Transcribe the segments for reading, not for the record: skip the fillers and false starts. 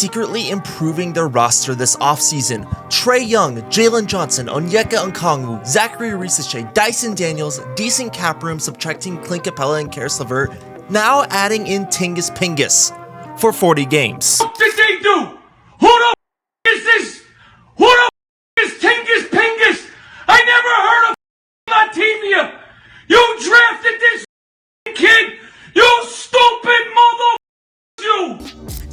secretly improving their roster this offseason. Trae Young, Jalen Johnson, Onyeka Okongwu, Zachary Risichet, Dyson Daniels, decent cap room subtracting Clint Capella and Karis LeVert, now adding in Tingis Pingis for 40 games. What did they do? Who the is this? Who the is Tingis Pingis? I never heard of Latvia. You drafted this kid. You stupid mother. You.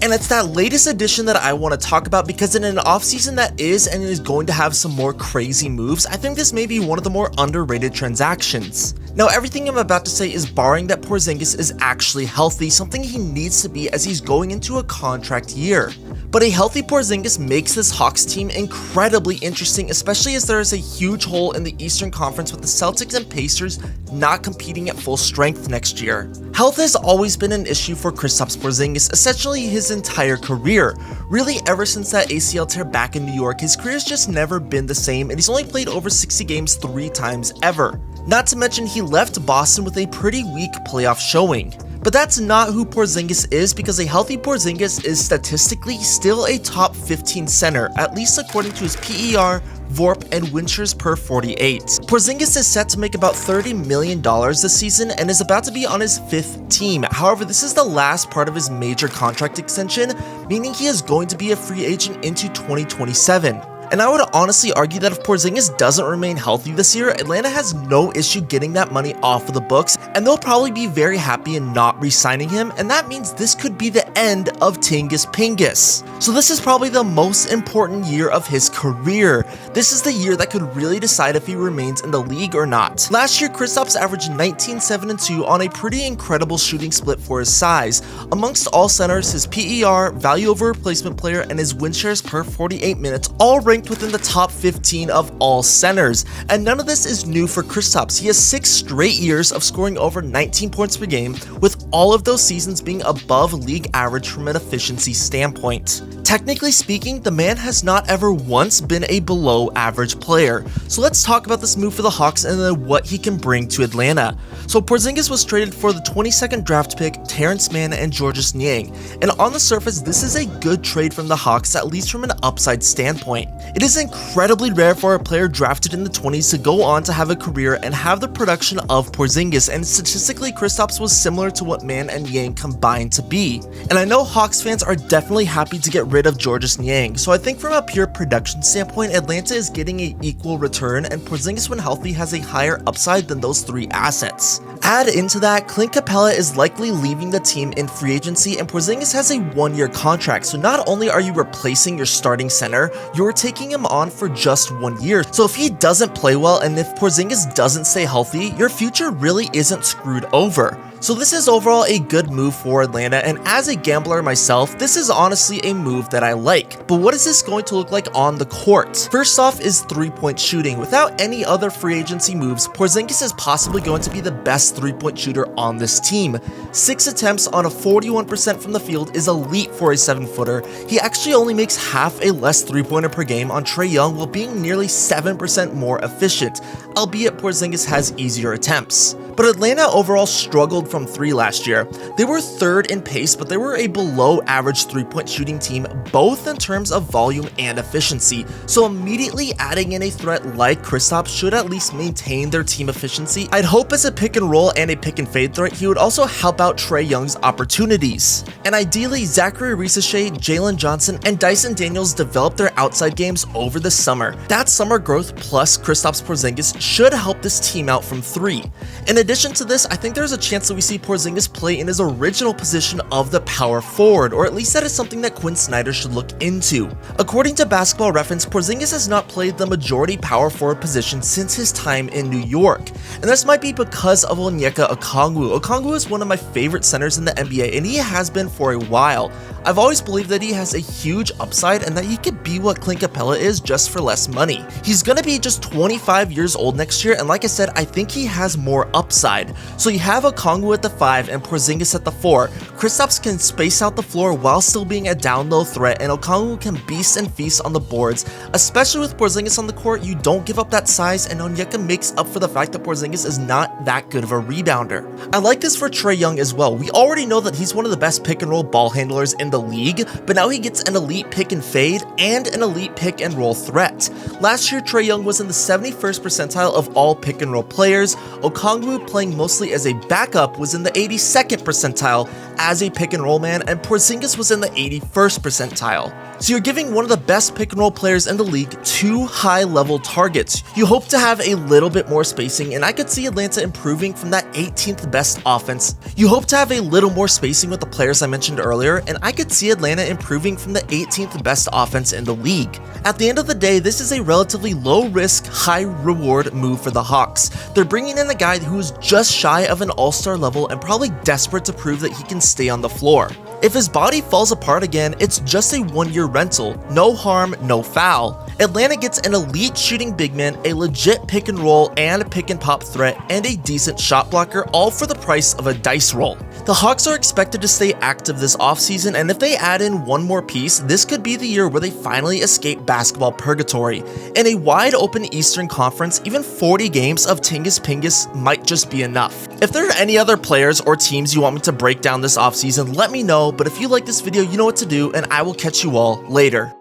And it's that latest addition that I want to talk about because in an offseason that is and is going to have some more crazy moves, I think this may be one of the more underrated transactions. Now, everything I'm about to say is barring that Porzingis is actually healthy, something he needs to be as he's going into a contract year. But a healthy Porzingis makes this Hawks team incredibly interesting, especially as there is a huge hole in the Eastern Conference with the Celtics and Pacers not competing at full strength next year. Health has always been an issue for Kristaps Porzingis, essentially his entire career. Really, ever since that ACL tear back in New York, his career's just never been the same, and he's only played over 60 games 3 times ever. Not to mention he left Boston with a pretty weak playoff showing. But that's not who Porzingis is, because a healthy Porzingis is statistically still a top 15 center, at least according to his PER, VORP, and win shares per 48. Porzingis is set to make about $30 million this season and is about to be on his 5th team. However, this is the last part of his major contract extension, meaning he is going to be a free agent into 2027. And I would honestly argue that if Porzingis doesn't remain healthy this year, Atlanta has no issue getting that money off of the books, and they'll probably be very happy in not re-signing him, and that means this could be the end of Tingis Pingis. So this is probably the most important year of his career. This is the year that could really decide if he remains in the league or not. Last year, Kristaps averaged 19, 7, and 2 on a pretty incredible shooting split for his size. Amongst all centers, his PER, value over replacement player, and his win shares per 48 minutes all ranked within the top 15 of all centers, and none of this is new for Kristaps. He has 6 straight years of scoring over 19 points per game, with all of those seasons being above league average from an efficiency standpoint. Technically speaking, the man has not ever once been a below average player. So let's talk about this move for the Hawks and then what he can bring to Atlanta. So Porzingis was traded for the 22nd draft pick, Terrence Mann and Georges Niang, and on the surface this is a good trade from the Hawks, at least from an upside standpoint. It is incredibly rare for a player drafted in the 20s to go on to have a career and have the production of Porzingis, and statistically Kristaps was similar to what Mann and Niang combined to be. And I know Hawks fans are definitely happy to get rid of Georges Niang, so I think from a pure production standpoint, Atlanta is getting an equal return, and Porzingis when healthy has a higher upside than those 3 assets. Add into that, Clint Capella is likely leaving the team in free agency, and Porzingis has a 1-year contract, so not only are you replacing your starting center, you're taking him on for just 1 year. So if he doesn't play well and if Porzingis doesn't stay healthy, your future really isn't screwed over. So this is overall a good move for Atlanta, and as a gambler myself, this is honestly a move that I like. But what is this going to look like on the court? First off is 3-point shooting. Without any other free agency moves, Porzingis is possibly going to be the best 3-point shooter on this team. 6 attempts on a 41% from the field is elite for a 7-footer. He actually only makes half a less 3-pointer per game on Trae Young while being nearly 7% more efficient, albeit Porzingis has easier attempts. But Atlanta overall struggled from 3 last year. They were 3rd in pace, but they were a below average 3-point shooting team, both in terms of volume and efficiency. So immediately adding in a threat like Kristaps should at least maintain their team efficiency. I'd hope as a pick and roll and a pick and fade threat, he would also help out Trae Young's opportunities. And ideally, Zachary Risichet, Jalen Johnson, and Dyson Daniels develop their outside games over the summer. That summer growth plus Kristaps Porzingis should help this team out from 3. In addition to this, I think there's a chance that we see Porzingis play in his original position of the power forward, or at least that is something that Quinn Snyder should look into. According to Basketball Reference, Porzingis has not played the majority power forward position since his time in New York, and this might be because of Onyeka Okongwu. Okongwu is one of my favorite centers in the NBA, and he has been for a while. I've always believed that he has a huge upside and that he could be what Clint Capella is just for less money. He's gonna be just 25 years old next year, and like I said, I think he has more upside. side. So you have Okongwu at the 5 and Porzingis at the 4. Kristaps can space out the floor while still being a down-low threat, and Okongwu can beast and feast on the boards. Especially with Porzingis on the court, you don't give up that size, and Onyeka makes up for the fact that Porzingis is not that good of a rebounder. I like this for Trae Young as well. We already know that he's one of the best pick-and-roll ball handlers in the league, but now he gets an elite pick and fade and an elite pick-and-roll threat. Last year, Trae Young was in the 71st percentile of all pick-and-roll players. Okongwu, playing mostly as a backup, was in the 82nd percentile as a pick-and-roll man, and Porzingis was in the 81st percentile. So you're giving one of the best pick-and-roll players in the league 2 high-level targets. You hope to have a little bit more spacing, and I could see Atlanta improving from that 18th best offense. You hope to have a little more spacing with the players I mentioned earlier, and I could see Atlanta improving from the 18th best offense in the league. At the end of the day, this is a relatively low-risk, high-reward move for the Hawks. They're bringing in a guy who is just shy of an all-star level and probably desperate to prove that he can stay on the floor. If his body falls apart again, it's just a 1-year rental. No harm, no foul. Atlanta gets an elite shooting big man, a legit pick and roll and pick and pop threat, and a decent shot blocker, all for the price of a dice roll. The Hawks are expected to stay active this offseason, and if they add in one more piece, this could be the year where they finally escape basketball purgatory. In a wide open Eastern Conference, even 40 games of Tingis Pingis might just be enough. If there are any other players or teams you want me to break down this offseason, let me know, but if you like this video, you know what to do, and I will catch you all later.